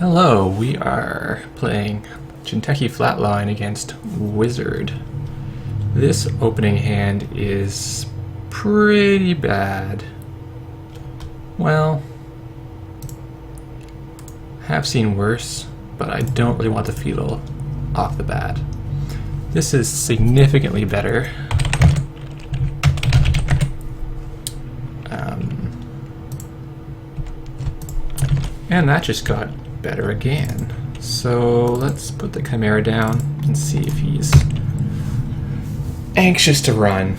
Hello, we are playing Jinteki Flatline against Whizzard. This opening hand is pretty bad. Well, have seen worse, but I don't really want the fetal off the bat. This is significantly better. And that just got better again. So let's put the Chimera down and see if he's anxious to run.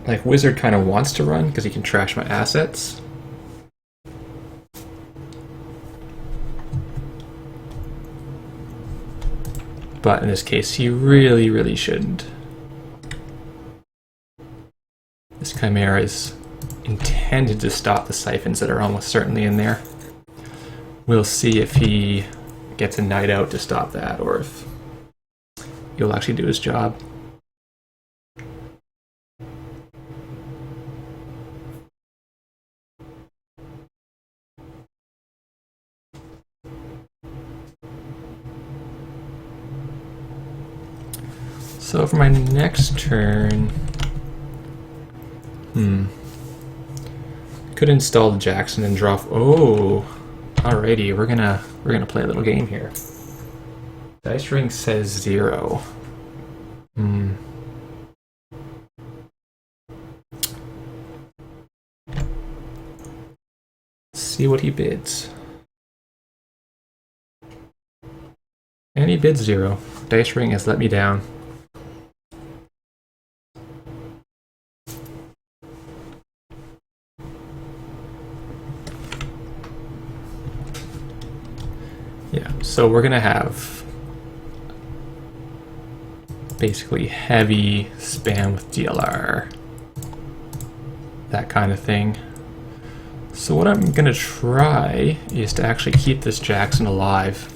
Like, Whizzard kind of wants to run because he can trash my assets. But in this case, he really shouldn't. This Chimera is intended to stop the siphons that are almost certainly in there. We'll see if he gets a night out to stop that, or if he'll actually do his job. So for my next turn, could install the Jackson and drop. Oh, alrighty, we're gonna play a little game here. Dice ring says 0. See what he bids. And he bids 0. Dice ring has let me down. Yeah, so we're gonna have basically heavy spam with DLR, that kind of thing. So what I'm gonna try is to actually keep this Jackson alive,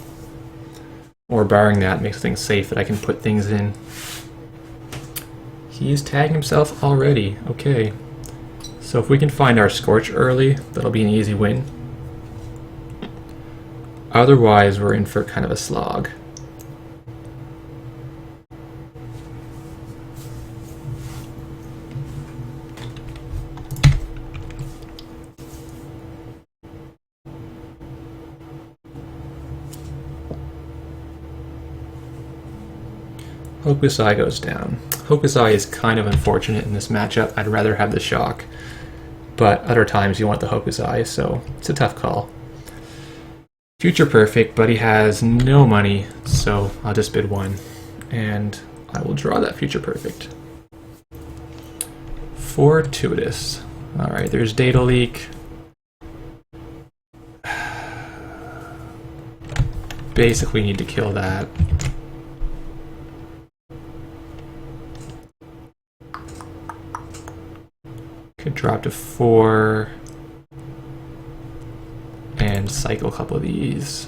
or barring that, makes things safe that I can put things in. He's tagging himself already. Okay, so if we can find our Scorch early, that'll be an easy win. Otherwise, we're in for kind of a slog. Hokusai goes down. Hokusai is kind of unfortunate in this matchup. I'd rather have the shock, but other times you want the Hokusai, so it's a tough call. Future perfect, but he has no money, so I'll just bid 1, and I will draw that future perfect. Fortuitous. Alright, there's data leak. Basically need to kill that. Could drop to 4. And cycle a couple of these.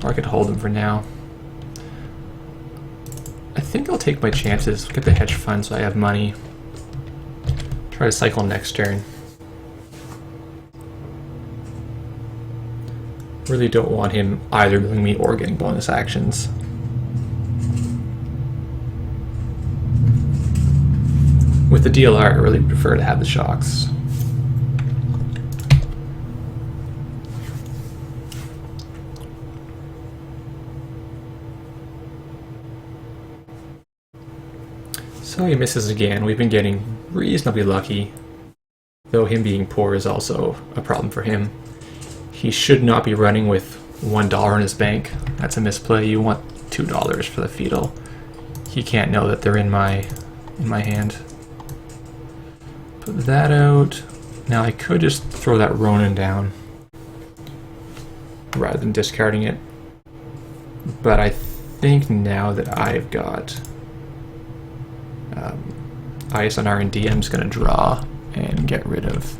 Or I could hold them for now. I think I'll take my chances, get the hedge fund so I have money. Try to cycle next turn. Really don't want him either milling me or getting bonus actions. With the DLR, I really prefer to have the shocks. So he misses again. We've been getting reasonably lucky, though him being poor is also a problem for him. He should not be running with $1 in his bank. That's a misplay. You want $2 for the fetal. He can't know that they're in my hand. Put that out. Now I could just throw that Ronin down rather than discarding it. But I think now that I've got ice on R&D, I'm just going to draw and get rid of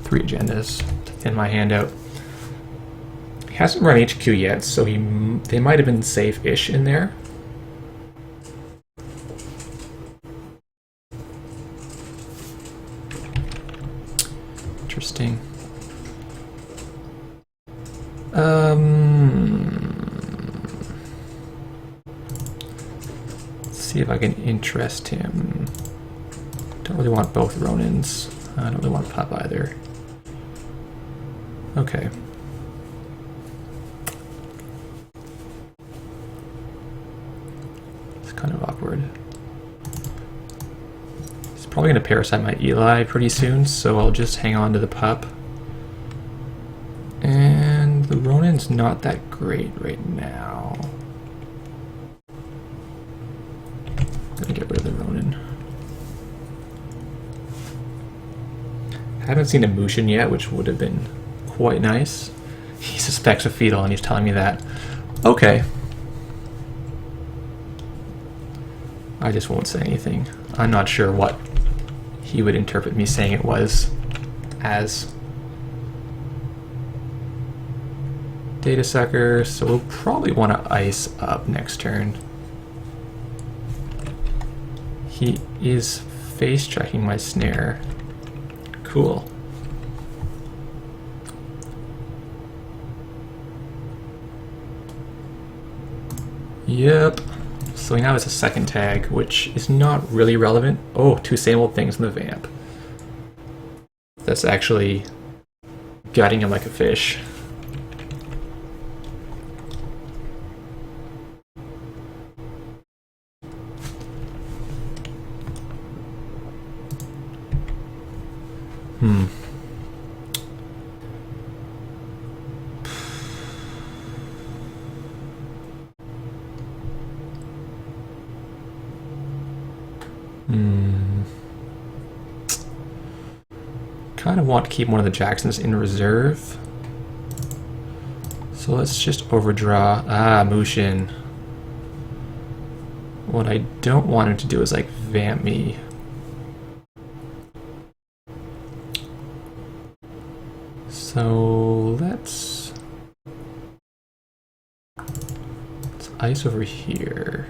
3 agendas to thin my hand out. He hasn't run HQ yet, so they might have been safe-ish in there. Interesting. Let's see if I can interest him. Don't really want both Ronins. I don't really want Pup either. Okay. It's kind of awkward. He's probably going to parasite my Eli pretty soon, so I'll just hang on to the Pup. And the Ronin's not that great right now. I'm gonna get rid of the Ronin. Haven't seen a Mushin yet, which would have been quite nice. He suspects a fetal and he's telling me that. Okay. I just won't say anything. I'm not sure what he would interpret me saying it was as. Data sucker, so we'll probably want to ice up next turn. He is face checking my snare. Cool. Yep. So now it's a second tag, which is not really relevant. Oh, two same old things in the vamp. That's actually gutting him like a fish. Kind of want to keep one of the Jacksons in reserve. So let's just overdraw. Ah, Mushin. What I don't want him to do is like vamp me. So let's ice over here.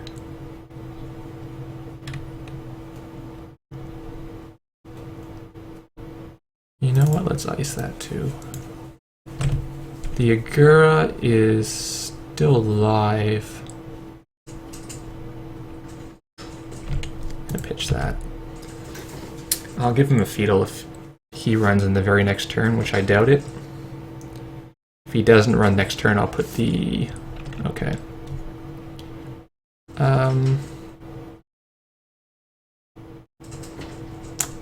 You know what? Let's ice that too. The Agura is still alive. I'm gonna pitch that. I'll give him a fetal if he runs in the very next turn, which I doubt it. If he doesn't run next turn, I'll put the... Okay.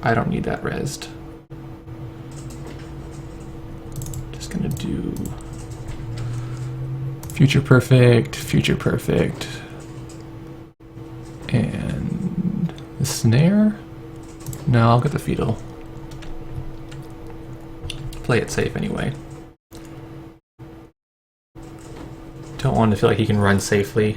I don't need that resed. Just gonna do future perfect, and the snare. No, I'll get the fetal. Play it safe anyway. Don't want him to feel like he can run safely.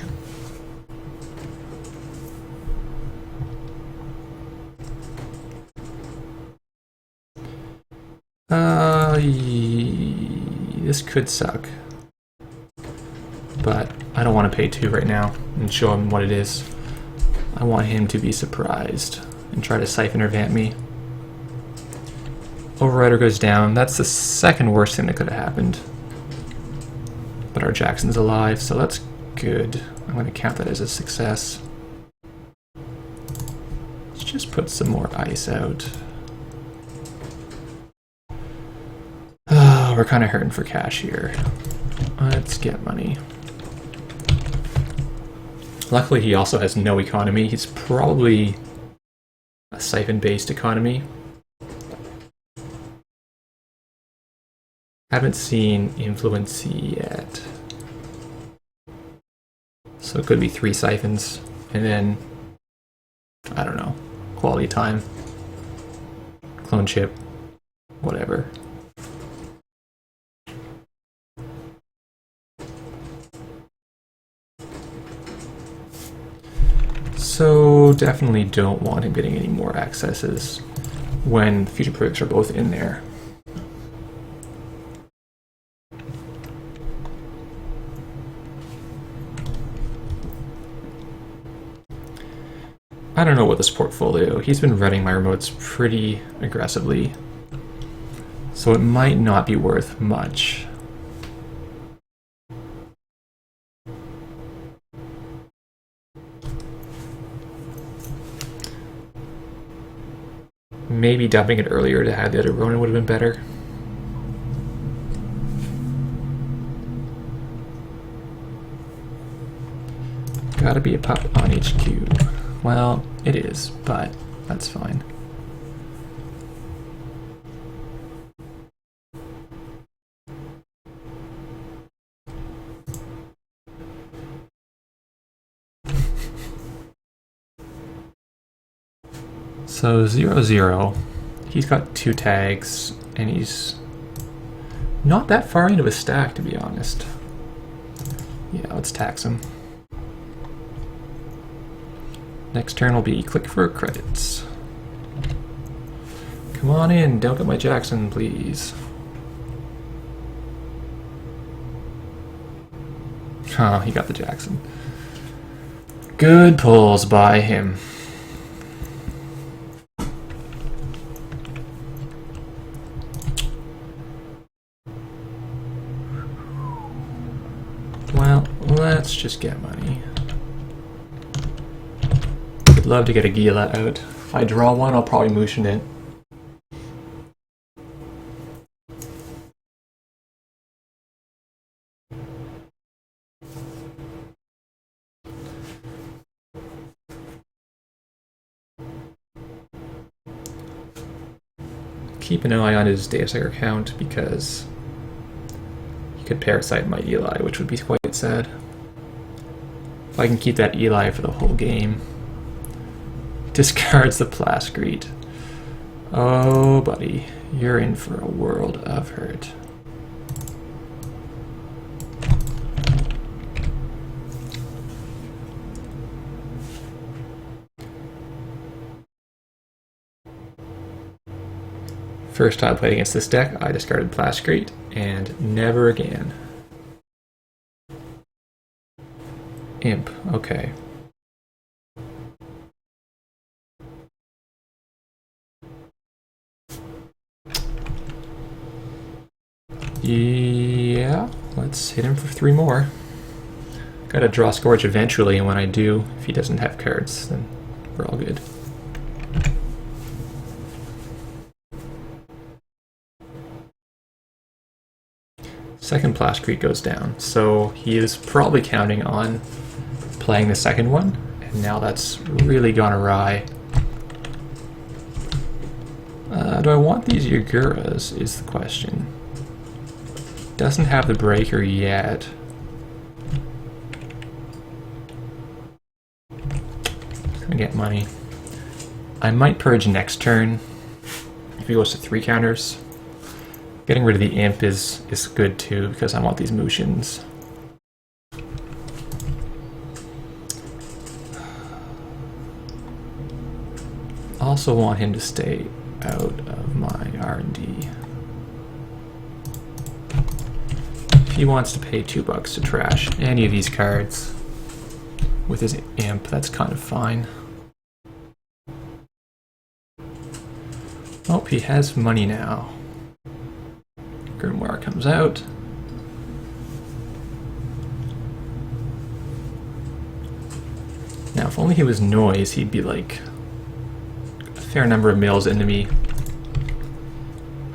This could suck, but I don't want to pay 2 right now and show him what it is. I want him to be surprised and try to siphon or vamp me. Overrider goes down. That's the second worst thing that could have happened. But our Jackson's alive, so that's good. I'm going to count that as a success. Let's just put some more ice out. We're kind of hurting for cash here. Let's get money. Luckily, he also has no economy. He's probably a siphon-based economy. Haven't seen influence yet. So it could be 3 siphons, and then, I don't know, quality time, clone chip, whatever. So definitely don't want him getting any more accesses when future perfects are both in there. I don't know what this portfolio. He's been running my remotes pretty aggressively. So it might not be worth much. Maybe dumping it earlier to have the other Ronin would have been better. Gotta be a pup on HQ. Well, it is, but that's fine. So 0-0, he's got 2 tags, and he's not that far into his stack, to be honest. Yeah, let's tax him. Next turn will be click for credits. Come on in, don't get my Jackson, please. Oh, he got the Jackson. Good pulls by him. Well, let's just get money. I'd love to get a Gila out. If I draw one, I'll probably motion it. Keep an eye on his Deus Ex account because he could parasite my Eli, which would be quite sad. If I can keep that Eli for the whole game. Discards the Plascrete. Oh, buddy, you're in for a world of hurt. First time I played against this deck, I discarded Plascrete, and never again. Imp, okay. Yeah, let's hit him for 3 more. Gotta draw Scourge eventually, and when I do, if he doesn't have cards, then we're all good. Second Plascrete goes down, so he is probably counting on playing the second one, and now that's really gone awry. Do I want these Yaguras is the question. Doesn't have the breaker yet. Gonna get money. I might purge next turn if he goes to 3 counters. Getting rid of the imp is good too because I want these motions. Also want him to stay out of my R&D. If he wants to pay $2 to trash any of these cards with his imp, that's kind of fine. Oh, he has money now. Grimoire comes out. Now, if only he was noise, he'd be like a fair number of mills into me.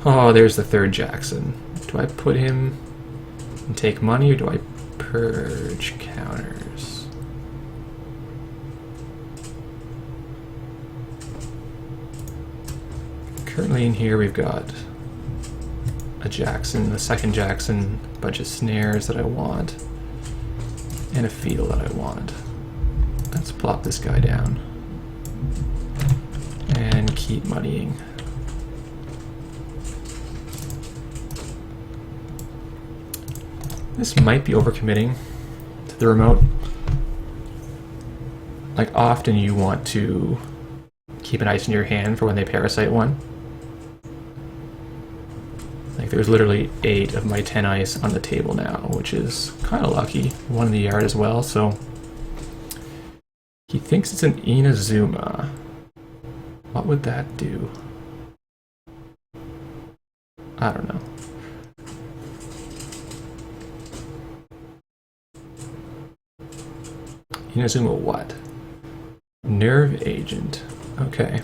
Oh, there's the 3rd Jackson. Do I put him and take money, or do I purge counters? Currently in here we've got a Jackson, the 2nd Jackson, a bunch of snares that I want, and a field that I want. Let's plop this guy down and keep moneying. This might be overcommitting to the remote. Like, often you want to keep an ice in your hand for when they parasite one. Like, there's literally 8 of my 10 ice on the table now, which is kind of lucky. 1 in the yard as well, so he thinks it's an Inazuma. What would that do? I don't know. Inazuma what? Nerve agent. Okay.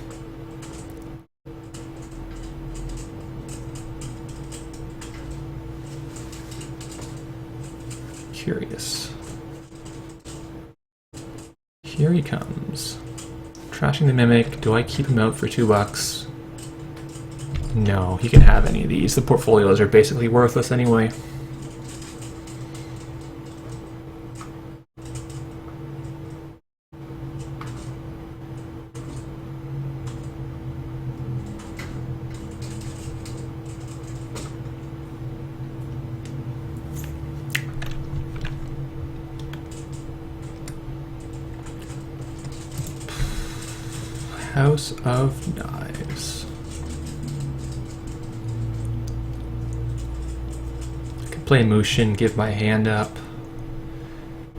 Curious. Here he comes. Trashing the Mimic. Do I keep him out for $2? No, he can have any of these. The portfolios are basically worthless anyway. House of Knives. I could play Mushin, give my hand up.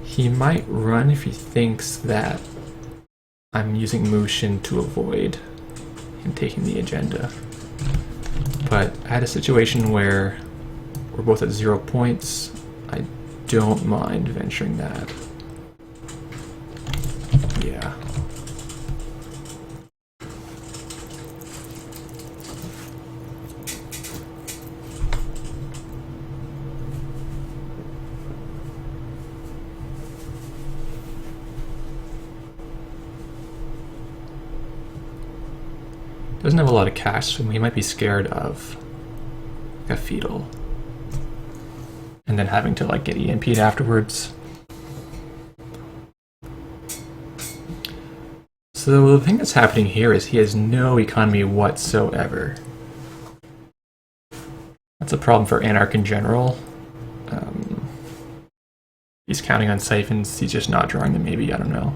He might run if he thinks that I'm using Mushin to avoid him taking the agenda. But I had a situation where we're both at 0 points. I don't mind venturing that. Yeah. Doesn't have a lot of cash, so he might be scared of a fetal. And then having to like get EMP'd afterwards. So the thing that's happening here is he has no economy whatsoever. That's a problem for Anarch in general. He's counting on siphons, he's just not drawing them maybe, I don't know.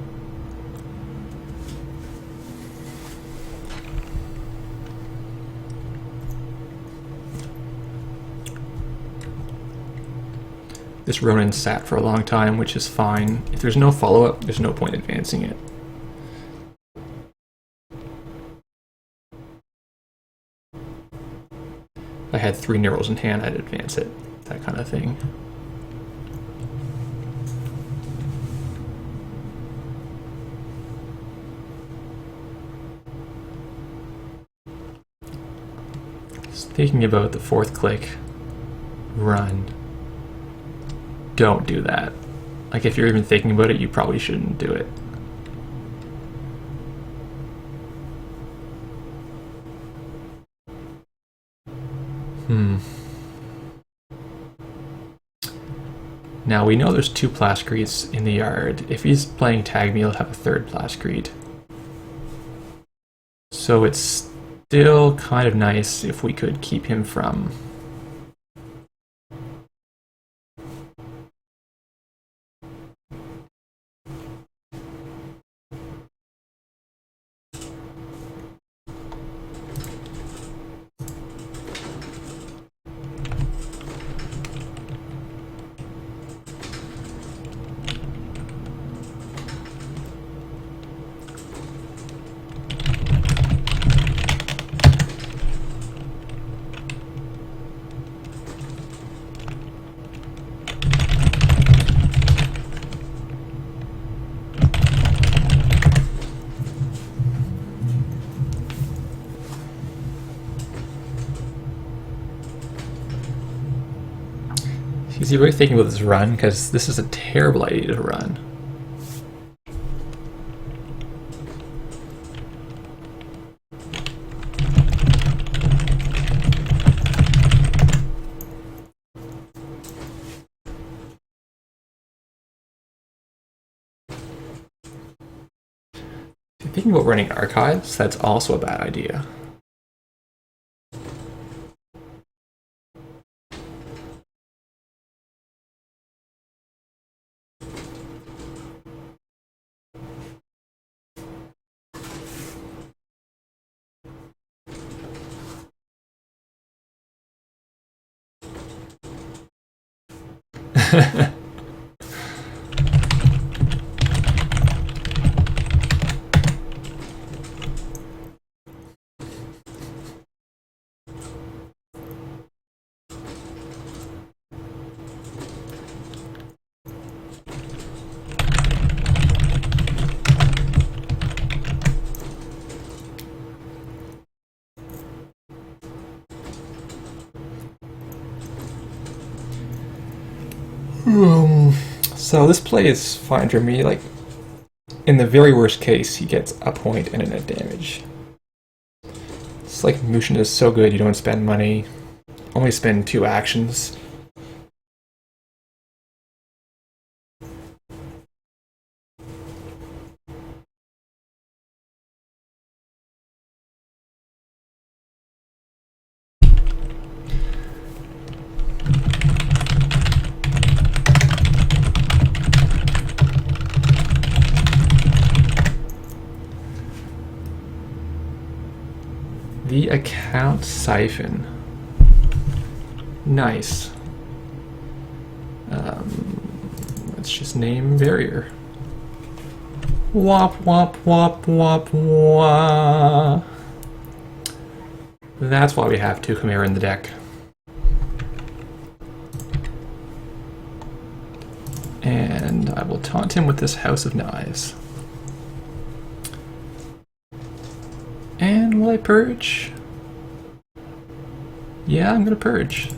This Ronin sat for a long time, which is fine. If there's no follow-up, there's no point advancing it. If I had 3 Neurals in hand, I'd advance it. That kind of thing. Just thinking about the 4th click, run. Don't do that. Like, if you're even thinking about it, you probably shouldn't do it. Now, we know there's 2 Plascretes in the yard. If he's playing Tag Me, he'll have a 3rd Plascrete. So it's still kind of nice if we could keep him from... Is he really thinking about this run? Because this is a terrible idea to run. If you're thinking about running archives, that's also a bad idea. So this play is fine for me. Like, in the very worst case, he gets a point and a net damage. It's like Mushin is so good you don't spend money. Only spend 2 actions. The account siphon. Nice. Let's just name barrier. Wop wop wop wop wah. That's why we have 2 Chimera in the deck. And I will taunt him with this House of Knives. And will I purge? Yeah, I'm gonna purge.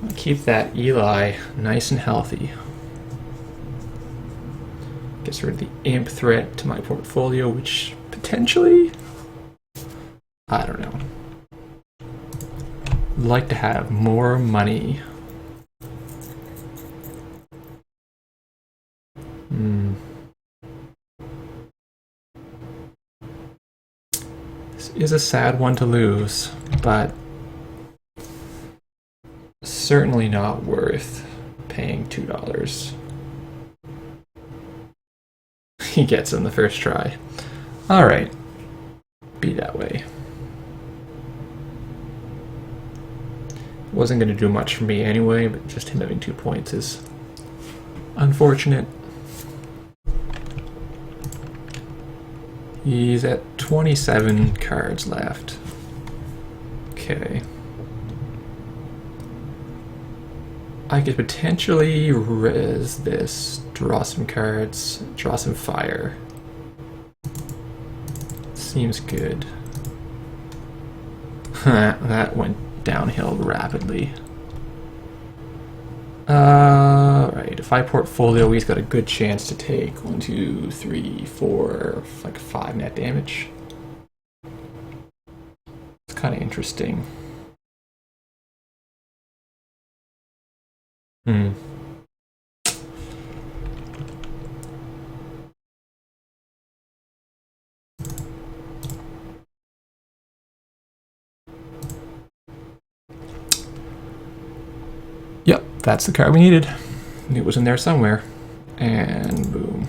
I'll keep that Eli nice and healthy. Gets rid of the imp threat to my portfolio, which potentially, I don't know. Like to have more money. This is a sad one to lose, but certainly not worth paying $2. He gets in the first try. Alright. Be that way. Wasn't going to do much for me anyway, but just him having 2 points is unfortunate. He's at 27 cards left. Okay. I could potentially res this, draw some cards, draw some fire. Seems good. That went downhill rapidly. Right, if I portfolio, he's got a good chance to take 1, 2, 3, 4, like 5 net damage. It's kind of interesting. Yep, that's the card we needed. It was in there somewhere. And boom.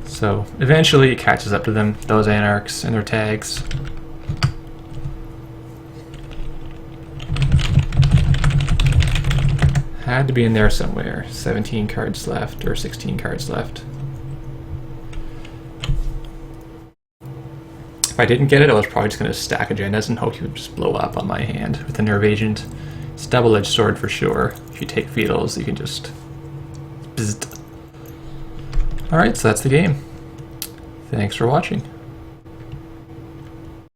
So eventually it catches up to them, those anarchs and their tags. Had to be in there somewhere. 17 cards left, or 16 cards left. If I didn't get it, I was probably just going to stack agendas and hope he would just blow up on my hand with the Nerve Agent. It's a double-edged sword for sure. If you take Fetals, you can just... Bzzzt. Alright, so that's the game. Thanks for watching.